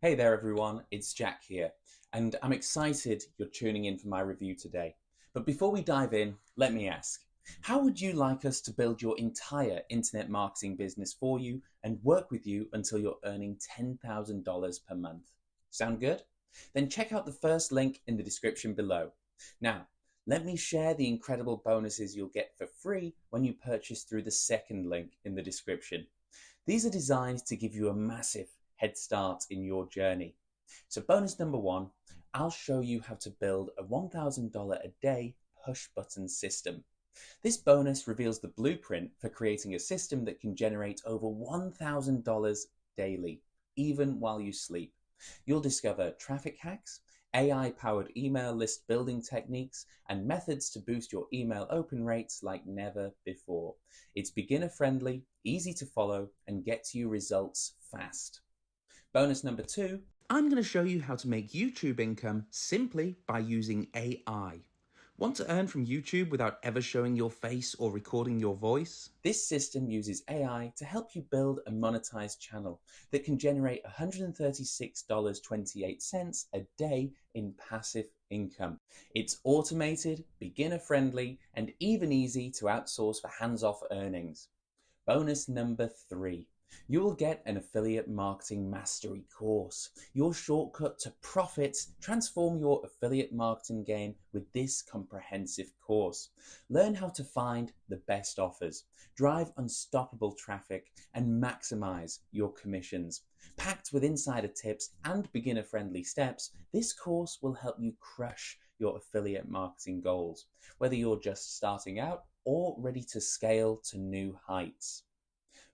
Hey there everyone, it's Jack here, and I'm excited you're tuning in for my review today. But before we dive in, let me ask, how would you like us to build your entire internet marketing business for you and work with you until you're earning $10,000 per month? Sound good? Then check out the first link in the description below. Now, let me share the incredible bonuses you'll get for free when you purchase through the second link in the description. These are designed to give you a massive head start in your journey. So bonus number one, I'll show you how to build a $1,000 a day push button system. This bonus reveals the blueprint for creating a system that can generate over $1,000 daily, even while you sleep. You'll discover traffic hacks, AI-powered email list building techniques, and methods to boost your email open rates like never before. It's beginner-friendly, easy to follow, and gets you results fast. Bonus number two, I'm going to show you how to make YouTube income simply by using AI. Want to earn from YouTube without ever showing your face or recording your voice? This system uses AI to help you build a monetized channel that can generate $136.28 a day in passive income. It's automated, beginner-friendly, and even easy to outsource for hands-off earnings. Bonus number three. You will get an affiliate marketing mastery course, your shortcut to profits. Transform your affiliate marketing game with this comprehensive course. Learn how to find the best offers, drive unstoppable traffic, and maximize your commissions. Packed with insider tips and beginner-friendly steps, this course will help you crush your affiliate marketing goals, whether you're just starting out or ready to scale to new heights.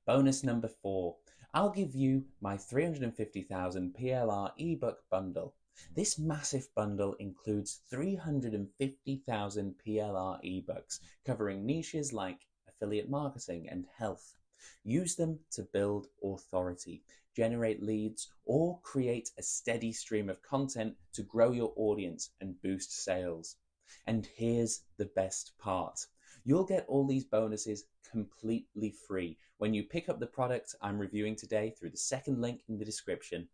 Bonus number four, I'll give you my 350,000 PLR ebook bundle. This massive bundle includes 350,000 PLR ebooks covering niches like affiliate marketing and health. Use them to build authority, generate leads, or create a steady stream of content to grow your audience and boost sales. And here's the best part. You'll get all these bonuses completely free when you pick up the product I'm reviewing today through the second link in the description.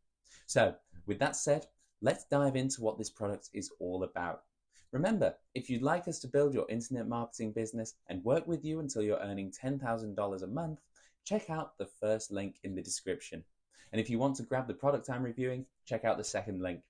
So with that said, let's dive into what this product is all about. Remember, if you'd like us to build your internet marketing business and work with you until you're earning $10,000 a month, check out the first link in the description. And if you want to grab the product I'm reviewing, check out the second link.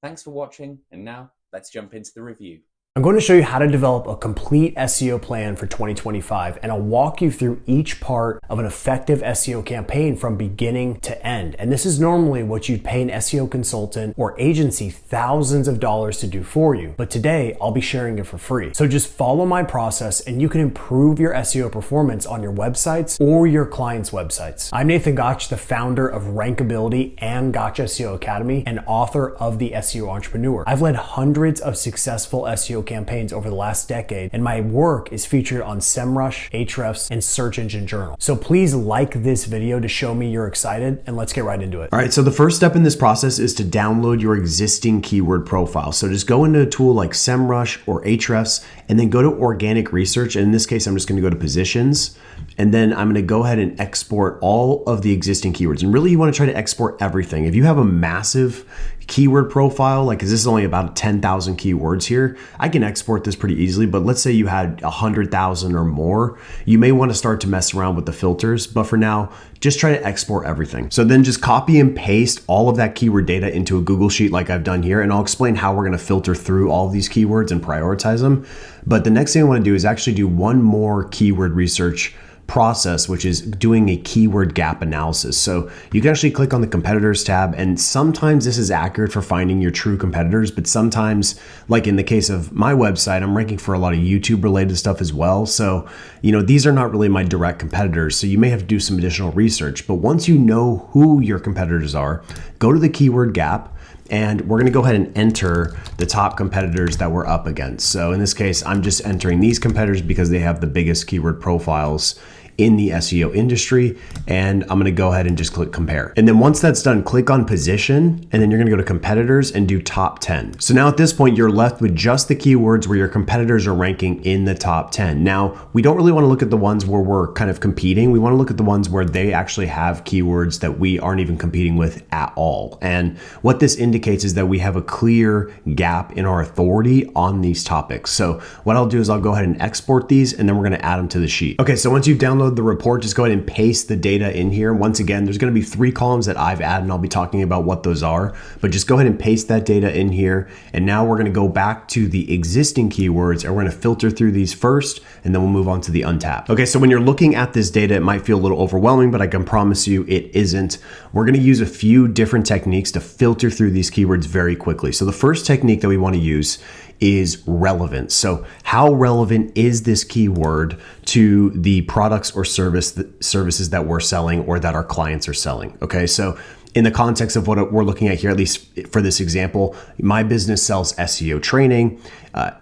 Thanks for watching, and now let's jump into the review. I'm going to show you how to develop a complete SEO plan for 2025, and I'll walk you through each part of an effective SEO campaign from beginning to end. And this is normally what you'd pay an SEO consultant or agency thousands of dollars to do for you. But today I'll be sharing it for free. So just follow my process and you can improve your SEO performance on your websites or your clients' websites. I'm Nathan Gotch, the founder of Rankability and Gotch SEO Academy and author of The SEO Entrepreneur. I've led hundreds of successful SEO campaigns over the last decade, and my work is featured on SEMrush, Ahrefs, and Search Engine Journal. So please like this video to show me you're excited, and let's get right into it. All right, so the first step in this process is to download your existing keyword profile. So just go into a tool like SEMrush or Ahrefs, and then go to organic research. And in this case, I'm just gonna go to positions, and then I'm gonna go ahead and export all of the existing keywords. And really you wanna try to export everything. If you have a massive keyword profile, like, 'cause this is only about 10,000 keywords here, I can export this pretty easily. But let's say you had 100,000 or more, you may want to start to mess around with the filters. But for now, just try to export everything. So then just copy and paste all of that keyword data into a Google Sheet like I've done here. And I'll explain how we're going to filter through all of these keywords and prioritize them. But the next thing I want to do is actually do one more keyword research process, which is doing a keyword gap analysis. So you can actually click on the competitors tab, and sometimes this is accurate for finding your true competitors, but sometimes, like in the case of my website, I'm ranking for a lot of YouTube related stuff as well. So, these are not really my direct competitors. So you may have to do some additional research, but once you know who your competitors are, go to the keyword gap, and we're going to go ahead and enter the top competitors that we're up against. So in this case, I'm just entering these competitors because they have the biggest keyword profiles in the SEO industry. And I'm going to go ahead and just click compare. And then once that's done, click on position, and then you're going to go to competitors and do top 10. So now at this point, you're left with just the keywords where your competitors are ranking in the top 10. Now, we don't really want to look at the ones where we're kind of competing. We want to look at the ones where they actually have keywords that we aren't even competing with at all. And what this indicates is that we have a clear gap in our authority on these topics. So what I'll do is I'll go ahead and export these, and then we're going to add them to the sheet. Okay, so once you've downloaded the report, just go ahead and paste the data in here. Once again, there's going to be 3 columns that I've added, and I'll be talking about what those are, but just go ahead and paste that data in here. And now we're going to go back to the existing keywords, and we're going to filter through these first, and then we'll move on to the untapped. Okay, so when you're looking at this data, it might feel a little overwhelming, but I can promise you it isn't. We're going to use a few different techniques to filter through these keywords very quickly. So the first technique that we want to use is relevance. So how relevant is this keyword to the products or services that we're selling or that our clients are selling? Okay, so in the context of what we're looking at here, at least for this example, my business sells SEO training,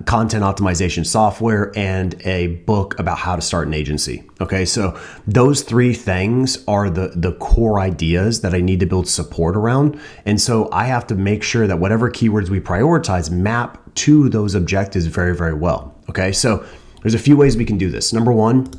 content optimization software, and a book about how to start an agency. Okay, so those 3 things are the core ideas that I need to build support around. And so I have to make sure that whatever keywords we prioritize map to those objectives very, very well. Okay, so there's a few ways we can do this. Number 1,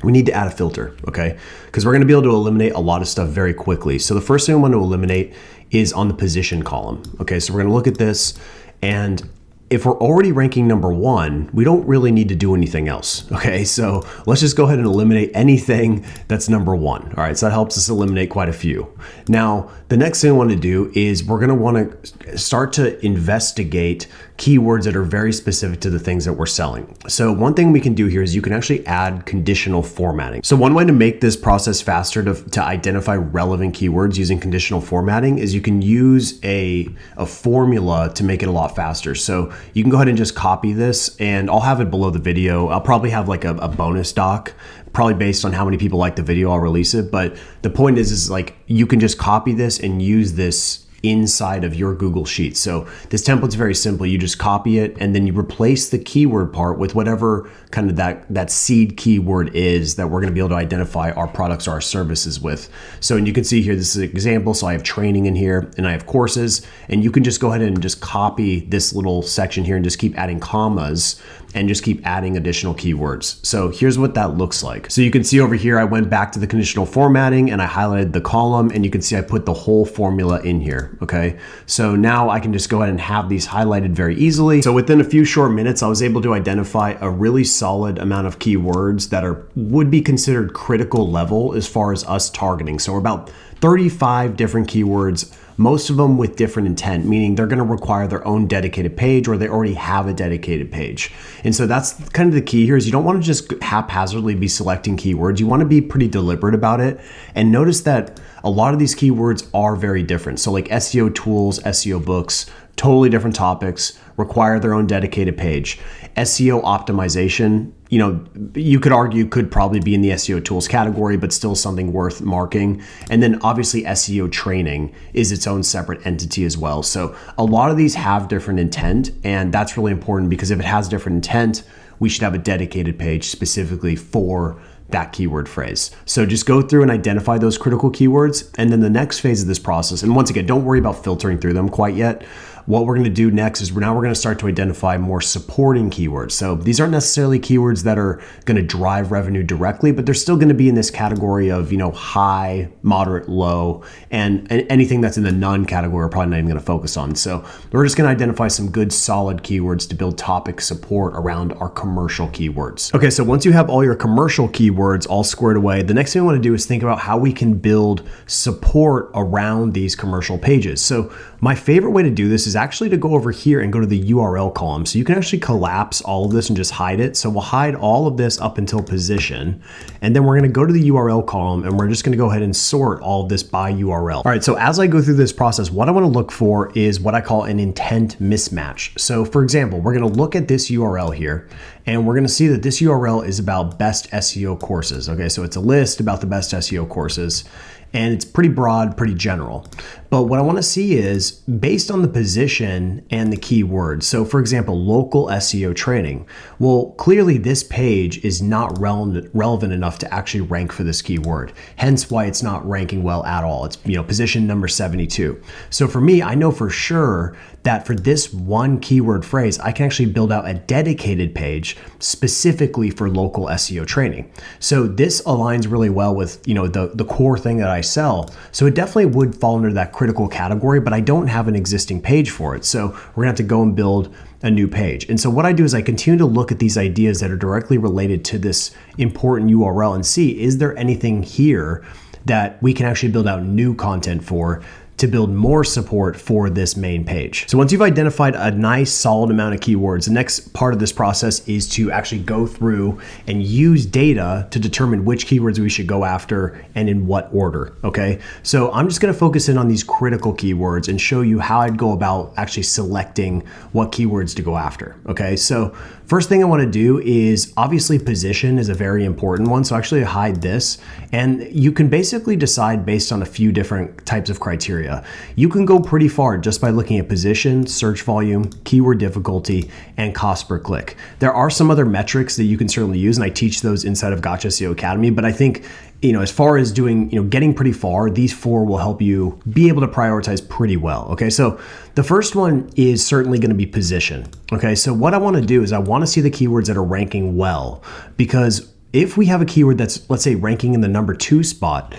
we need to add a filter, okay? Because we're going to be able to eliminate a lot of stuff very quickly. So the first thing I want to eliminate is on the position column. Okay, so we're going to look at this, and if we're already ranking number 1, we don't really need to do anything else. Okay, so let's just go ahead and eliminate anything that's number 1. All right, so that helps us eliminate quite a few. Now, the next thing I want to do is we're going to want to start to investigate keywords that are very specific to the things that we're selling. So one thing we can do here is you can actually add conditional formatting. So one way to make this process faster to identify relevant keywords using conditional formatting is you can use a formula to make it a lot faster. So you can go ahead and just copy this, and I'll have it below the video. I'll probably have like a bonus doc, probably based on how many people like the video, I'll release it. But the point is like you can just copy this and use this inside of your Google Sheets. So this template's very simple. You just copy it, and then you replace the keyword part with whatever kind of that seed keyword is that we're going to be able to identify our products or our services with. So, and you can see here, this is an example. So I have training in here, and I have courses, and you can just go ahead and just copy this little section here and just keep adding commas and just keep adding additional keywords. So here's what that looks like. So you can see over here, I went back to the conditional formatting and I highlighted the column, and you can see I put the whole formula in here. Okay, so now I can just go ahead and have these highlighted very easily. So within a few short minutes, I was able to identify a really solid amount of keywords that would be considered critical level as far as us targeting. So we're about 35 different keywords, most of them with different intent, meaning they're going to require their own dedicated page, or they already have a dedicated page. And so that's kind of the key here, is you don't want to just haphazardly be selecting keywords. You want to be pretty deliberate about it. And notice that a lot of these keywords are very different. So like SEO tools, SEO books, totally different topics, require their own dedicated page. SEO optimization, you know, you could argue could probably be in the SEO tools category, but still something worth marking. And then obviously SEO training is its own separate entity as well. So a lot of these have different intent, and that's really important, because if it has different intent, we should have a dedicated page specifically for that keyword phrase. So just go through and identify those critical keywords. And then the next phase of this process, and once again, don't worry about filtering through them quite yet. What we're going to do next is we're going to start to identify more supporting keywords. So these aren't necessarily keywords that are going to drive revenue directly, but they're still going to be in this category of, you know, high, moderate, low, and anything that's in the none category we're probably not even going to focus on. So we're just going to identify some good solid keywords to build topic support around our commercial keywords. Okay, so once you have all your commercial keywords all squared away, the next thing we want to do is think about how we can build support around these commercial pages. So my favorite way to do this is actually to go over here and go to the URL column. So you can actually collapse all of this and just hide it. So we'll hide all of this up until position. And then we're going to go to the URL column, and we're just going to go ahead and sort all of this by URL. All right, so as I go through this process, what I want to look for is what I call an intent mismatch. So for example, we're going to look at this URL here, and we're going to see that this URL is about best SEO courses. Okay, so it's a list about the best SEO courses, and it's pretty broad, pretty general. But what I want to see is based on the position and the keywords. So for example, local SEO training. Well, clearly this page is not relevant enough to actually rank for this keyword. Hence why it's not ranking well at all. It's, position number 72. So for me, I know for sure that for this one keyword phrase, I can actually build out a dedicated page specifically for local SEO training. So this aligns really well with, the core thing that I sell. So it definitely would fall under that critical category, but I don't have an existing page for it. So we're gonna have to go and build a new page. And so what I do is I continue to look at these ideas that are directly related to this important URL and see, is there anything here that we can actually build out new content for to build more support for this main page. So once you've identified a nice solid amount of keywords, the next part of this process is to actually go through and use data to determine which keywords we should go after and in what order, okay? So I'm just gonna focus in on these critical keywords and show you how I'd go about actually selecting what keywords to go after, okay? So first thing I wanna do is, obviously position is a very important one, so actually hide this, and you can basically decide based on a few different types of criteria. You can go pretty far just by looking at position, search volume, keyword difficulty, and cost per click. There are some other metrics that you can certainly use, and I teach those inside of Gotcha SEO Academy, but I think as far as doing, getting pretty far, these 4 will help you be able to prioritize pretty well. Okay, so the first one is certainly going to be position. Okay, so what I want to do is I want to see the keywords that are ranking well, because if we have a keyword that's, let's say, ranking in the number 2 spot,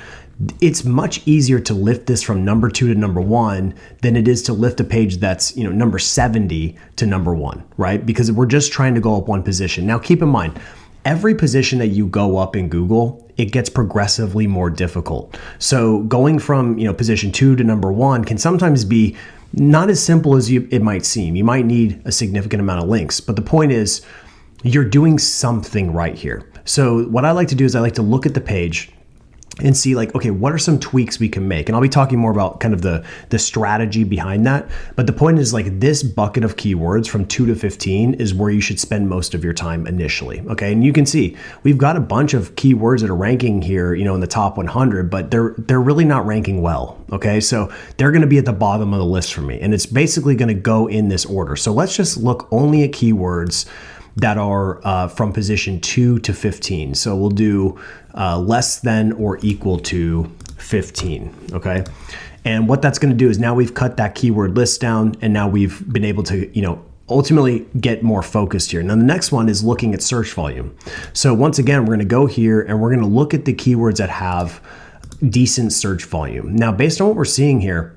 it's much easier to lift this from number 2 to number 1 than it is to lift a page that's, number 70 to number 1, right? Because we're just trying to go up one position. Now, keep in mind, every position that you go up in Google, it gets progressively more difficult. So going from, position 2 to number 1 can sometimes be not as simple as it might seem. You might need a significant amount of links, but the point is you're doing something right here. So what I like to do is I like to look at the page and see okay, what are some tweaks we can make? And I'll be talking more about kind of the strategy behind that. But the point is this bucket of keywords from 2 to 15 is where you should spend most of your time initially. Okay. And you can see we've got a bunch of keywords that are ranking here, in the top 100, but they're really not ranking well. Okay. So they're going to be at the bottom of the list for me. And it's basically going to go in this order. So let's just look only at keywords that are from position 2 to 15. So we'll do less than or equal to 15, okay? And what that's gonna do is now we've cut that keyword list down, and now we've been able to, ultimately get more focused here. Now the next one is looking at search volume. So once again, we're gonna go here and we're gonna look at the keywords that have decent search volume. Now, based on what we're seeing here,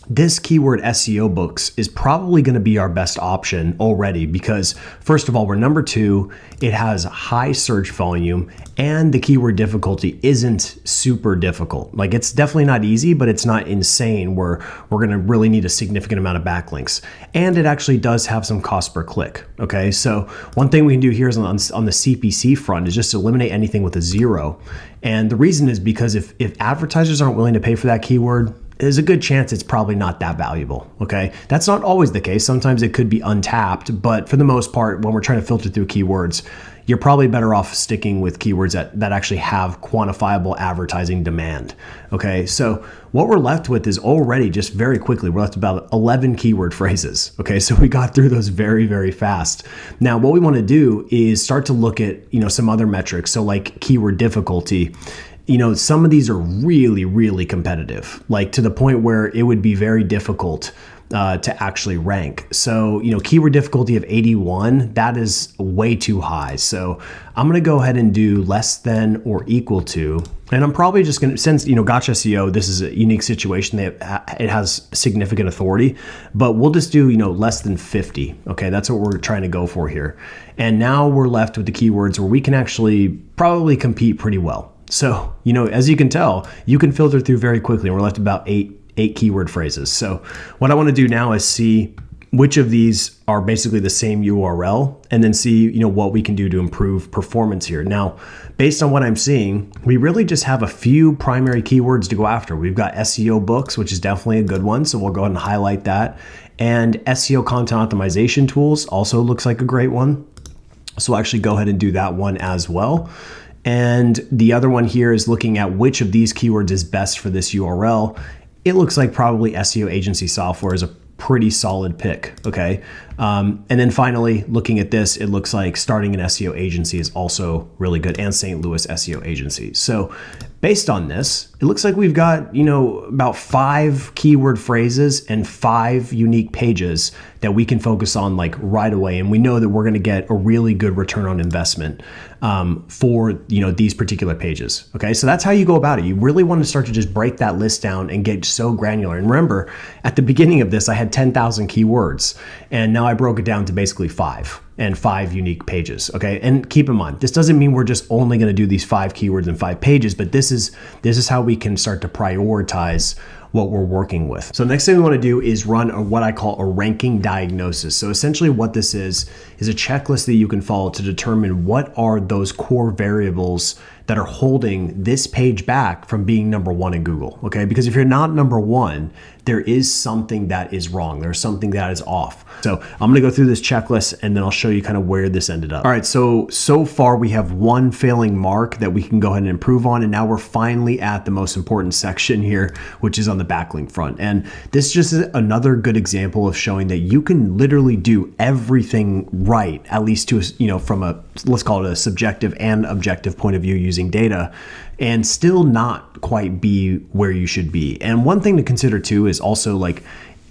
this keyword SEO books is probably going to be our best option already because, first of all, we're number 2, it has high search volume, and the keyword difficulty isn't super difficult. It's definitely not easy, but it's not insane where we're going to really need a significant amount of backlinks. And it actually does have some cost per click. Okay, so one thing we can do here is on the CPC front is just eliminate anything with a 0. And the reason is because if advertisers aren't willing to pay for that keyword, there's a good chance it's probably not that valuable, okay? That's not always the case. Sometimes it could be untapped, but for the most part, when we're trying to filter through keywords, you're probably better off sticking with keywords that actually have quantifiable advertising demand, okay? So what we're left with is already, just very quickly, we're left with about 11 keyword phrases, okay? So we got through those very, very fast. Now, what we wanna do is start to look at, some other metrics. So like keyword difficulty. Some of these are really, really competitive, to the point where it would be very difficult to actually rank. So, keyword difficulty of 81, that is way too high. So I'm going to go ahead and do less than or equal to, and I'm probably just going to, since, Gotcha SEO, this is a unique situation that it has significant authority, but we'll just do, less than 50. Okay. That's what we're trying to go for here. And now we're left with the keywords where we can actually probably compete pretty well. So, as you can tell, you can filter through very quickly. We're left about eight keyword phrases. So what I want to do now is see which of these are basically the same URL, and then see, what we can do to improve performance here. Now, based on what I'm seeing, we really just have a few primary keywords to go after. We've got SEO books, which is definitely a good one. So we'll go ahead and highlight that. And SEO content optimization tools also looks like a great one. So we'll actually go ahead and do that one as well. And the other one here is looking at which of these keywords is best for this URL. it looks like probably SEO agency software is a pretty solid pick, okay? And then finally, looking at this, it looks like starting an SEO agency is also really good, and St. Louis SEO agency. So based on this, it looks like we've got, about 5 keyword phrases and 5 unique pages that we can focus on like right away. And we know that we're going to get a really good return on investment for, these particular pages. Okay. So that's how you go about it. You really want to start to just break that list down and get so granular. And remember, at the beginning of this, I had 10,000 keywords, and now I broke it down to basically 5 and 5 unique pages. Okay. And keep in mind, this doesn't mean we're just only going to do these 5 keywords and 5 pages, but this is how we can start to prioritize what we're working with. So next thing we want to do is run what I call a ranking diagnosis. So essentially what this is a checklist that you can follow to determine what are those core variables that are holding this page back from being number 1 in Google, okay? Because if you're not number 1, there is something that is wrong. There's something that is off. So I'm gonna go through this checklist and then I'll show you kind of where this ended up. All right, so far we have 1 failing mark that we can go ahead and improve on. And now we're finally at the most important section here, which is on the backlink front. And this just is another good example of showing that you can literally do everything right, at least to, from a, let's call it a subjective and objective point of view using data, and still not quite be where you should be. And one thing to consider too is also like,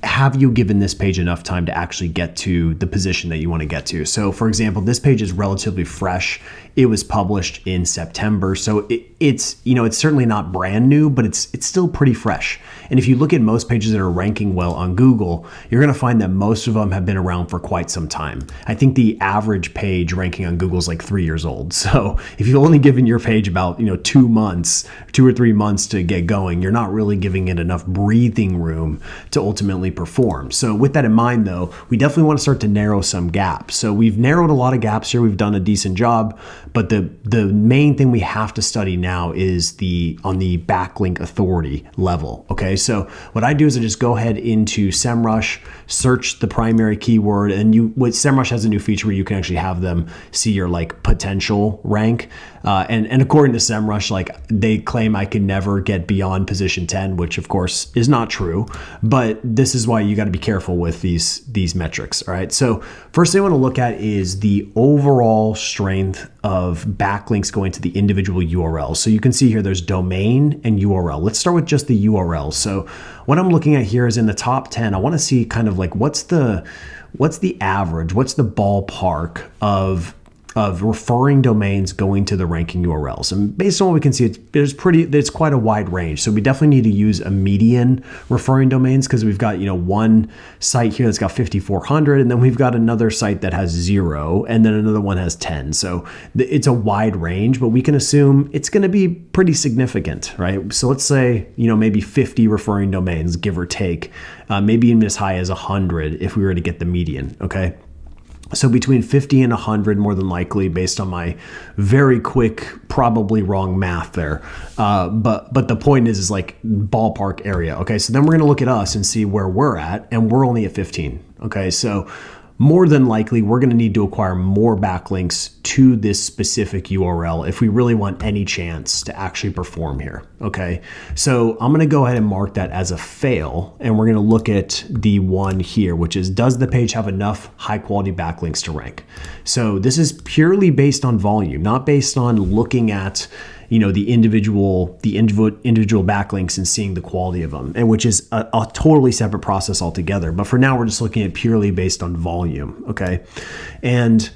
have you given this page enough time to actually get to the position that you want to get to? So for example, this page is relatively fresh. It was published in September. So it's certainly not brand new, but it's still pretty fresh. And if you look at most pages that are ranking well on Google, you're going to find that most of them have been around for quite some time. I think the average page ranking on Google is like 3 years old. So if you've only given your page about, 2 or 3 months to get going, you're not really giving it enough breathing room to ultimately perform. So with that in mind though, we definitely want to start to narrow some gaps. So we've narrowed a lot of gaps here. We've done a decent job, but the main thing we have to study now is on the backlink authority level. Okay. So what I do is I just go ahead into SEMrush, search the primary keyword, and SEMrush has a new feature where you can actually have them see your like potential rank. And according to SEMrush, like they claim I can never get beyond position 10, which of course is not true, but this is why you got to be careful with these metrics. All right. So first thing I want to look at is the overall strength of backlinks going to the individual URLs. So you can see here there's domain and URL. Let's start with just the URL. So what I'm looking at here is in the top 10, I want to see kind of like what's the average, what's the ballpark of referring domains going to the ranking URLs. And based on what we can see, it's quite a wide range. So we definitely need to use a median referring domains, because we've got, one site here that's got 5,400, and then we've got another site that has 0, and then another one has 10. So it's a wide range, but we can assume it's going to be pretty significant, right? So let's say, maybe 50 referring domains, give or take, maybe even as high as 100 if we were to get the median, okay? So between 50 and 100, more than likely, based on my very quick, probably wrong math there. But the point is like ballpark area. Okay, so then we're going to look at us and see where we're at, and we're only at 15. Okay, so more than likely, we're going to need to acquire more backlinks to this specific URL if we really want any chance to actually perform here. Okay, so I'm going to go ahead and mark that as a fail, and we're going to look at the one here, which is, does the page have enough high quality backlinks to rank? So this is purely based on volume, not based on looking at the individual backlinks and seeing the quality of them, and which is a totally separate process altogether. But for now, we're just looking at purely based on volume. Okay. And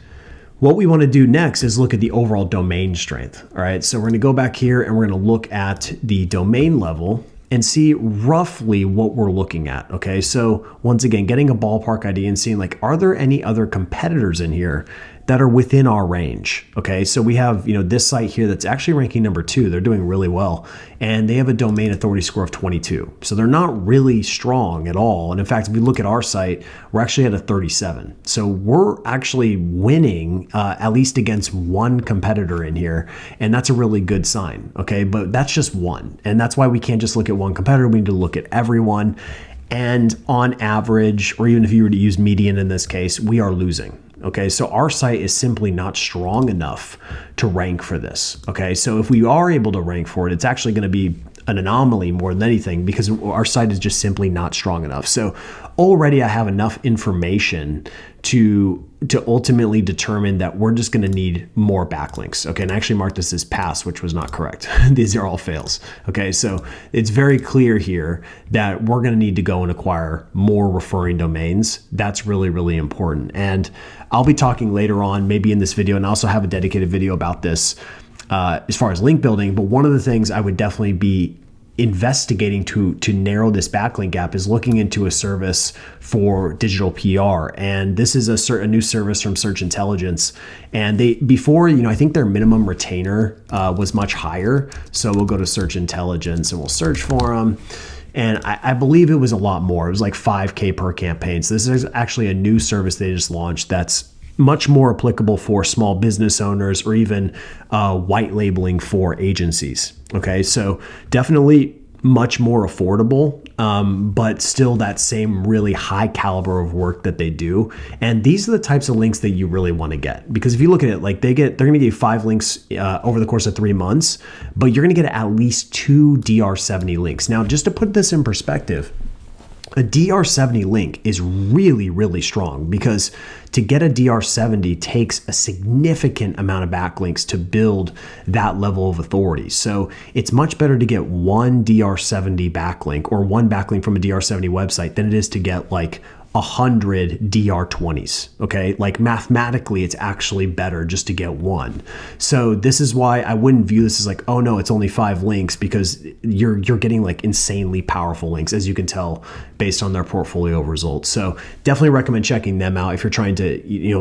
what we want to do next is look at the overall domain strength. All right. So we're going to go back here and we're going to look at the domain level and see roughly what we're looking at. Okay. So once again, getting a ballpark idea and seeing like, are there any other competitors in here that are within our range? Okay, so we have this site here that's actually ranking number 2. They're doing really well, and they have a domain authority score of 22. So they're not really strong at all. And in fact, if we look at our site, we're actually at a 37. So we're actually winning at least against one competitor in here, and that's a really good sign. Okay, but that's just one, and that's why we can't just look at one competitor. We need to look at everyone. And on average, or even if you were to use median in this case, we are losing. Okay, so our site is simply not strong enough to rank for this. Okay, so if we are able to rank for it, it's actually going to be an anomaly more than anything, because our site is just simply not strong enough. So already I have enough information to ultimately determine that we're just going to need more backlinks. Okay, and I actually marked this as pass, which was not correct. These are all fails. Okay, so it's very clear here that we're going to need to go and acquire more referring domains. That's really, really important. And I'll be talking later on, maybe in this video, and I also have a dedicated video about this as far as link building. But one of the things I would definitely be investigating to narrow this backlink gap is looking into a service for digital PR. And this is a new service from Search Intelligence. And before, I think their minimum retainer was much higher. So we'll go to Search Intelligence and we'll search for them. And I believe it was a lot more. It was like $5,000 per campaign. So this is actually a new service they just launched that's much more applicable for small business owners, or even white labeling for agencies. Okay, so definitely much more affordable, but still that same really high caliber of work that they do. And these are the types of links that you really want to get, because if you look at it, like they're going to give you 5 links over the course of 3 months, but you're going to get at least 2 DR70 links. Now, just to put this in perspective, a DR70 link is really, really strong, because to get a DR70 takes a significant amount of backlinks to build that level of authority. So it's much better to get 1 DR70 backlink, or 1 backlink from a DR70 website, than it is to get like 100 DR20s. Okay, like mathematically it's actually better just to get 1. So this is why I wouldn't view this as like, oh no, it's only 5 links, because you're getting like insanely powerful links, as you can tell based on their portfolio of results. So definitely recommend checking them out if you're trying to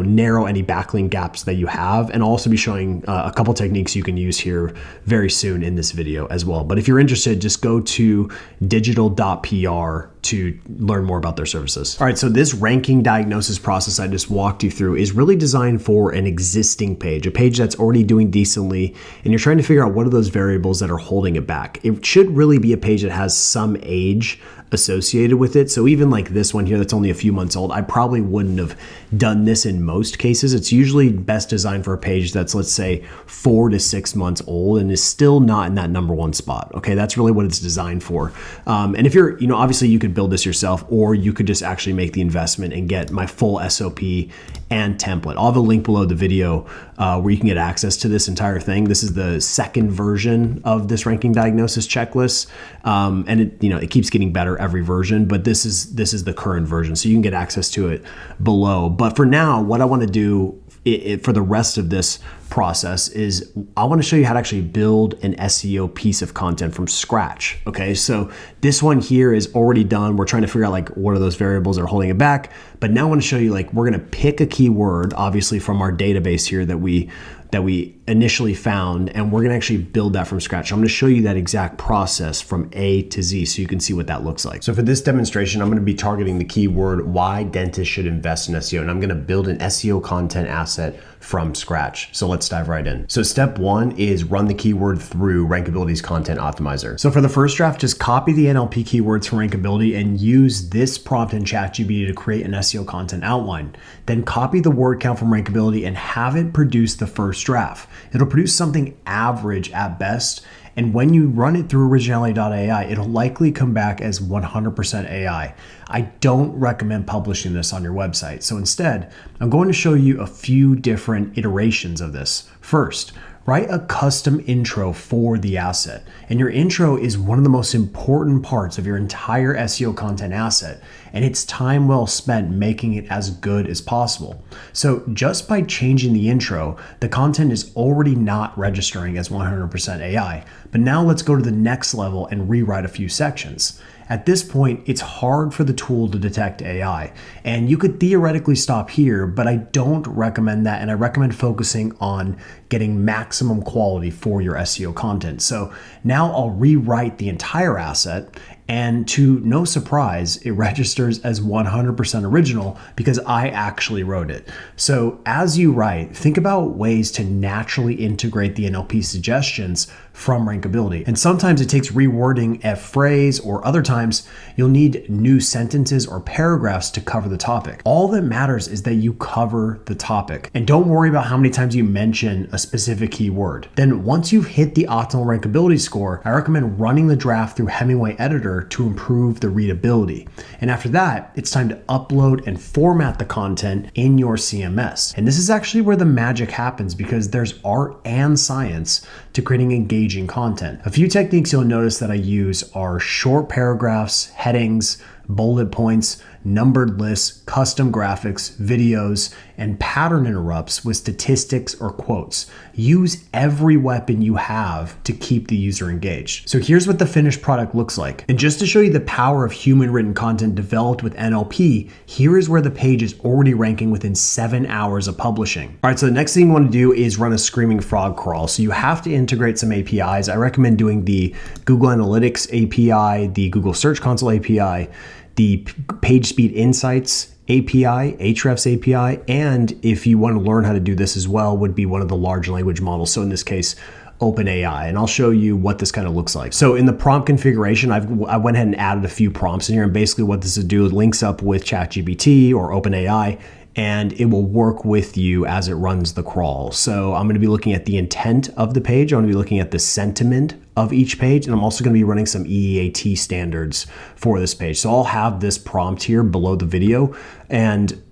narrow any backlink gaps that you have. And I'll also be showing a couple techniques you can use here very soon in this video as well. But if you're interested, just go to digital.pr to learn more about their services. All right, so this ranking diagnosis process I just walked you through is really designed for an existing page, a page that's already doing decently, and you're trying to figure out what are those variables that are holding it back. It should really be a page that has some age associated with it. So even like this one here that's only a few months old, I probably wouldn't have done this in most cases. It's usually best designed for a page that's, let's say, 4 to 6 months old and is still not in that #1 spot. Okay, that's really what it's designed for. And if you're, obviously you could build this yourself, or you could just actually make the investment and get my full SOP and template. I'll have a link below the video where you can get access to this entire thing. This is the second version of this ranking diagnosis checklist, and it keeps getting better every version. But this is the current version, so you can get access to it below. But for now, what I want to do for the rest of this process is I want to show you how to actually build an SEO piece of content from scratch. Okay, so this one here is already done. We're trying to figure out like what are those variables that are holding it back. But now I want to show you, like, we're going to pick a keyword, obviously from our database here that we initially found, and we're going to actually build that from scratch. So I'm going to show you that exact process from A to Z so you can see what that looks like. So for this demonstration, I'm going to be targeting the keyword why dentists should invest in SEO, and I'm going to build an SEO content asset from scratch. So let's dive right in. So step 1 is run the keyword through Rankability's content optimizer. So for the first draft, just copy the NLP keywords from Rankability and use this prompt in ChatGPT to create an SEO content outline. Then copy the word count from Rankability and have it produce the first draft. It'll produce something average at best. And when you run it through originality.ai, it'll likely come back as 100% AI. I don't recommend publishing this on your website. So instead, I'm going to show you a few different iterations of this. First, write a custom intro for the asset. And your intro is one of the most important parts of your entire SEO content asset, and it's time well spent making it as good as possible. So just by changing the intro, the content is already not registering as 100% AI. But now let's go to the next level and rewrite a few sections. At this point, it's hard for the tool to detect AI, and you could theoretically stop here, but I don't recommend that, and I recommend focusing on getting maximum quality for your SEO content. So now I'll rewrite the entire asset, And to no surprise, it registers as 100% original because I actually wrote it. So as you write, think about ways to naturally integrate the NLP suggestions from Rankability. And sometimes it takes rewording a phrase, or other times you'll need new sentences or paragraphs to cover the topic. All that matters is that you cover the topic. And don't worry about how many times you mention a specific keyword. Then once you've hit the optimal Rankability score, I recommend running the draft through Hemingway Editor to improve the readability. And after that, it's time to upload and format the content in your CMS. And this is actually where the magic happens, because there's art and science to creating engaging content. A few techniques you'll notice that I use are short paragraphs, headings, bullet points, numbered lists, custom graphics, videos, and pattern interrupts with statistics or quotes. Use every weapon you have to keep the user engaged. So here's what the finished product looks like. And just to show you the power of human written content developed with NLP, here is where the page is already ranking within 7 hours of publishing. All right, so the next thing you want to do is run a screaming frog crawl. So you have to integrate some APIs. I recommend doing the Google Analytics API, the Google Search Console API, the PageSpeed Insights API, Ahrefs API, and if you want to learn how to do this as well, would be one of the large language models. So in this case, OpenAI, and I'll show you what this kind of looks like. So in the prompt configuration, I went ahead and added a few prompts in here, and basically what this will do is links up with ChatGPT or OpenAI, and it will work with you as it runs the crawl. So I'm going to be looking at the intent of the page. I'm going to be looking at the sentiment of each page, and I'm also going to be running some EEAT standards for this page. So I'll have this prompt here below the video,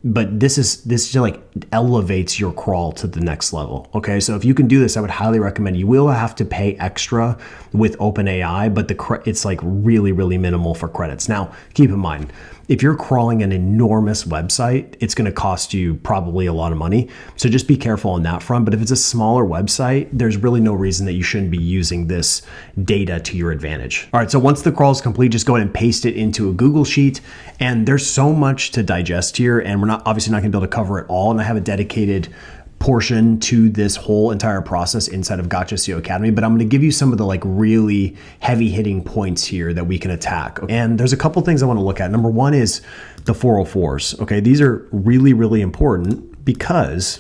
but this just like elevates your crawl to the next level. Okay, so if you can do this, I would highly recommend. You will have to pay extra with OpenAI, but it's like really, really minimal for credits. Now, keep in mind, if you're crawling an enormous website, it's going to cost you probably a lot of money. So just be careful on that front. But if it's a smaller website, there's really no reason that you shouldn't be using this data to your advantage. All right, so once the crawl is complete, just go ahead and paste it into a Google Sheet. And there's so much to digest here, and we're obviously not going to be able to cover it all. And I have a dedicated portion to this whole entire process inside of Gotcha SEO Academy, but I'm going to give you some of the like really heavy hitting points here that we can attack. And there's a couple things I want to look at. Number one is the 404s. Okay, these are really, really important because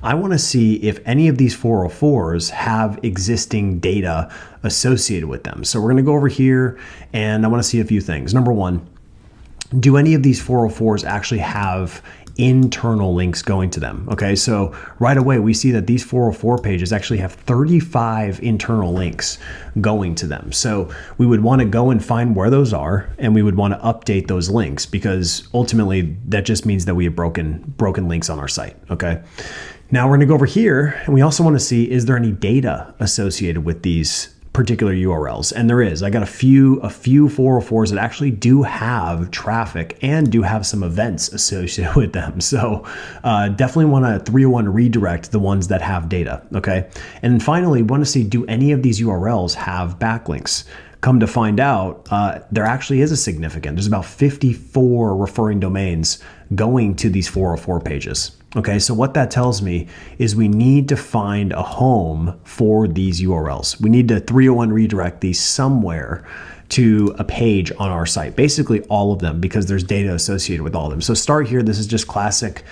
I want to see if any of these 404s have existing data associated with them. So we're going to go over here and I want to see a few things. Number one, do any of these 404s actually have internal links going to them? Okay, so right away we see that these 404 pages actually have 35 internal links going to them. So we would want to go and find where those are, and we would want to update those links, because ultimately that just means that we have broken links on our site. Okay, now we're going to go over here, and we also want to see, is there any data associated with these particular URLs? And there is. I got a few 404s that actually do have traffic and do have some events associated with them. So definitely want to 301 redirect the ones that have data. Okay. And then finally, want to see, do any of these URLs have backlinks? Come to find out, there actually is a significant. There's about 54 referring domains going to these 404 pages. Okay, so what that tells me is we need to find a home for these URLs. We need to 301 redirect these somewhere to a page on our site, basically all of them, because there's data associated with all of them. So start here. This is just classic,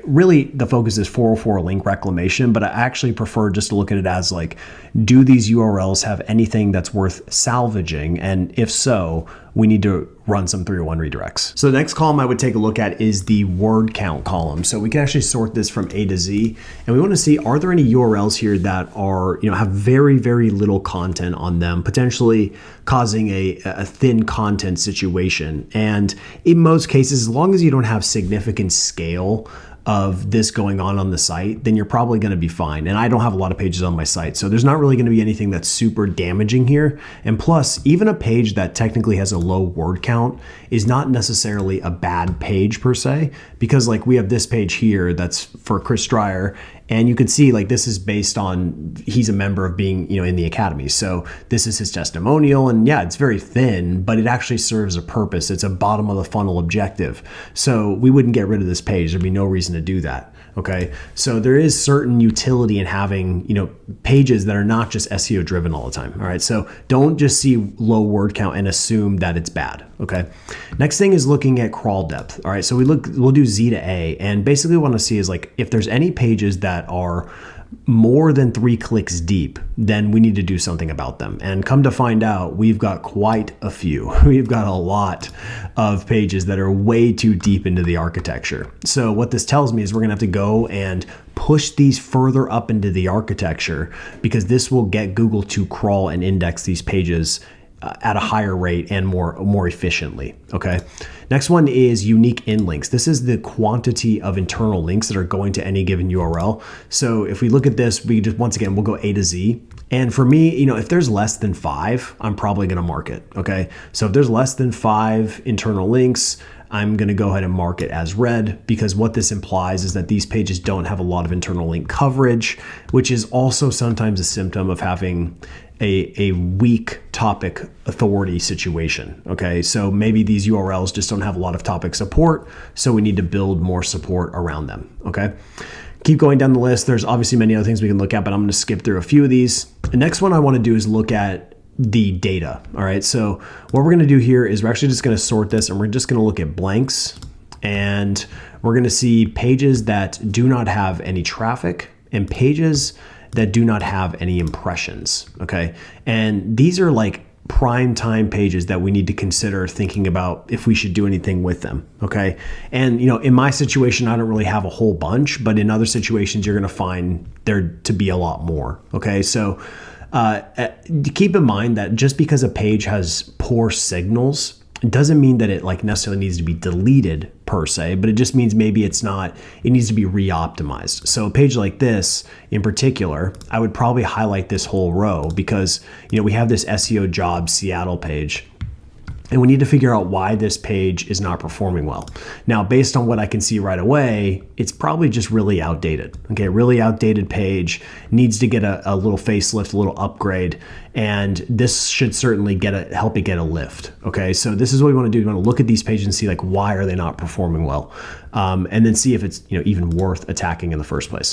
really the focus is 404 link reclamation, but I actually prefer just to look at it as like, do these URLs have anything that's worth salvaging? And if so, we need to run some 301 redirects. So the next column I would take a look at is the word count column. So we can actually sort this from A to Z, and we want to see, are there any URLs here that are, have very, very little content on them, potentially causing a thin content situation. And in most cases, as long as you don't have significant scale of this going on the site, then you're probably going to be fine. And I don't have a lot of pages on my site, so there's not really going to be anything that's super damaging here. And plus, even a page that technically has a low word count is not necessarily a bad page per se, because like we have this page here that's for Chris Dreyer, And you can see like this is based on, he's a member of being, in the academy. So this is his testimonial, and yeah, it's very thin, but it actually serves a purpose. It's a bottom of the funnel objective. So we wouldn't get rid of this page. There'd be no reason to do that. Okay. So there is certain utility in having, pages that are not just SEO driven all the time. All right. So don't just see low word count and assume that it's bad. Okay. Next thing is looking at crawl depth. All right. So we'll do Z to A, and basically what I want to see is like, if there's any pages that are more than 3 clicks deep, then we need to do something about them. And come to find out, we've got quite a few. We've got a lot of pages that are way too deep into the architecture. So what this tells me is we're gonna have to go and push these further up into the architecture, because this will get Google to crawl and index these pages at a higher rate and more efficiently. Okay. Next one is unique in links. This is the quantity of internal links that are going to any given URL. So if we look at this, we just, once again, we'll go A to Z. And for me, if there's less than 5, I'm probably going to mark it. Okay. So if there's less than 5 internal links, I'm going to go ahead and mark it as red, because what this implies is that these pages don't have a lot of internal link coverage, which is also sometimes a symptom of having a weak topic authority situation. Okay, so maybe these URLs just don't have a lot of topic support, so we need to build more support around them. Okay, keep going down the list. There's obviously many other things we can look at, but I'm going to skip through a few of these. The next one I want to do is look at the data. All right, so what we're going to do here is we're actually just going to sort this, and we're just going to look at blanks, and we're going to see pages that do not have any traffic and pages that do not have any impressions. Okay, and these are like prime time pages that we need to consider thinking about if we should do anything with them. Okay, and in my situation, I don't really have a whole bunch, but in other situations, you're going to find there to be a lot more. Okay, so keep in mind that just because a page has poor signals, it doesn't mean that it necessarily needs to be deleted per se, but it just means maybe it needs to be re-optimized. So a page like this in particular, I would probably highlight this whole row, because we have this SEO job Seattle page, and we need to figure out why this page is not performing well. Now, based on what I can see right away, it's probably just really outdated. Okay, really outdated page, needs to get a little facelift, a little upgrade, and this should certainly help it get a lift. Okay, so this is what we want to do. We want to look at these pages and see why are they not performing well, and then see if it's even worth attacking in the first place.